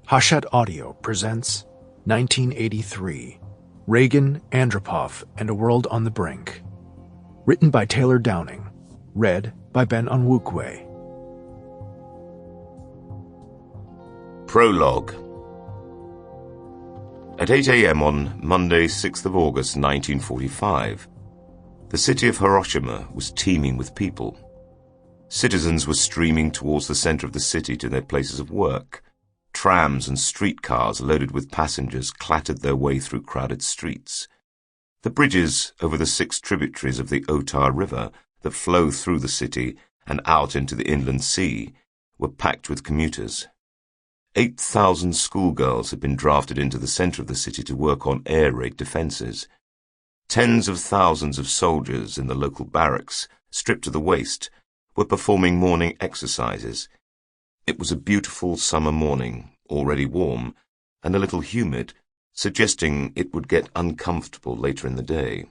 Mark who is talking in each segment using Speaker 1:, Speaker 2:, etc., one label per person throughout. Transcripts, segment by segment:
Speaker 1: Hachette Audio presents 1983, Reagan, Andropov, and a World on the Brink. Written by Taylor Downing. Read by Ben Onwukwe.
Speaker 2: Prologue. At 8 a.m. on Monday, 6th of August, 1945, the city of Hiroshima was teeming with people. Citizens were streaming towards the center of the city to their places of work. Trams and streetcars loaded with passengers clattered their way through crowded streets. The bridges over the 6 tributaries of the Ota River that flow through the city and out into the inland sea were packed with commuters. 8,000 schoolgirls had been drafted into the center of the city to work on air raid defenses. Tens of thousands of soldiers in the local barracks, stripped to the waist, were performing morning exercises. It was a beautiful summer morning, already warm, and a little humid, suggesting it would get uncomfortable later in the day.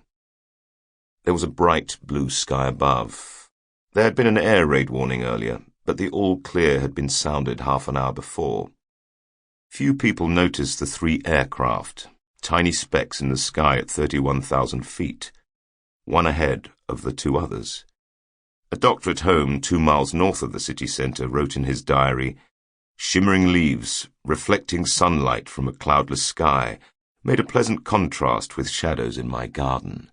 Speaker 2: There was a bright blue sky above. There had been an air raid warning earlier, but the all-clear had been sounded half an hour before. Few people noticed the 3 aircraft, tiny specks in the sky at 31,000 feet, one ahead of the 2 others. A doctor at home 2 miles north of the city centre wrote in his diary, "Shimmering leaves, reflecting sunlight from a cloudless sky, made a pleasant contrast with shadows in my garden."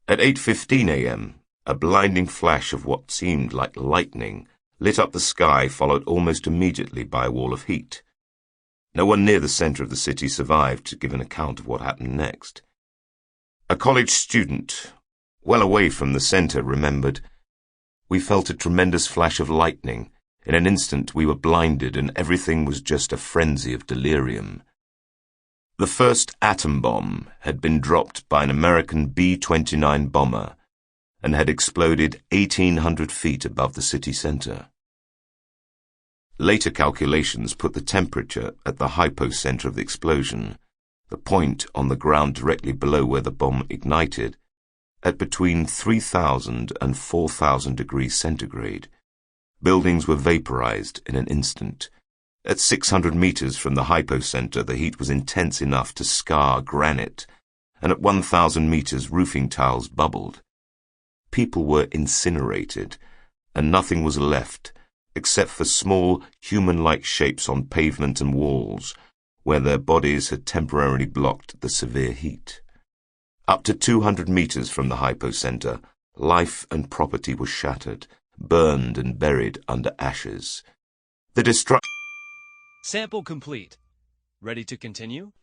Speaker 2: At 8:15 a.m., a blinding flash of what seemed like lightning lit up the sky, followed almost immediately by a wall of heat. No one near the centre of the city survived to give an account of what happened next. A college student, well away from the centre, remembered, "We felt a tremendous flash of lightning. In an instant we were blinded and everything was just a frenzy of delirium." The first atom bomb had been dropped by an American B-29 bomber and had exploded 1,800 feet above the city centre. Later calculations put the temperature at the hypocenter of the explosion, the point on the ground directly below where the bomb ignited, at between 3,000 and 4,000 degrees centigrade. Buildings were vaporized in an instant. At 600 meters from the hypocenter, the heat was intense enough to scar granite, and at 1,000 meters, roofing tiles bubbled. People were incinerated, and nothing was left except for small, human-like shapes on pavement and walls, where their bodies had temporarily blocked the severe heat. Up to 200 meters from the hypocenter, life and property were shattered, burned and buried under ashes. The destruction...
Speaker 3: Sample complete. Ready to continue?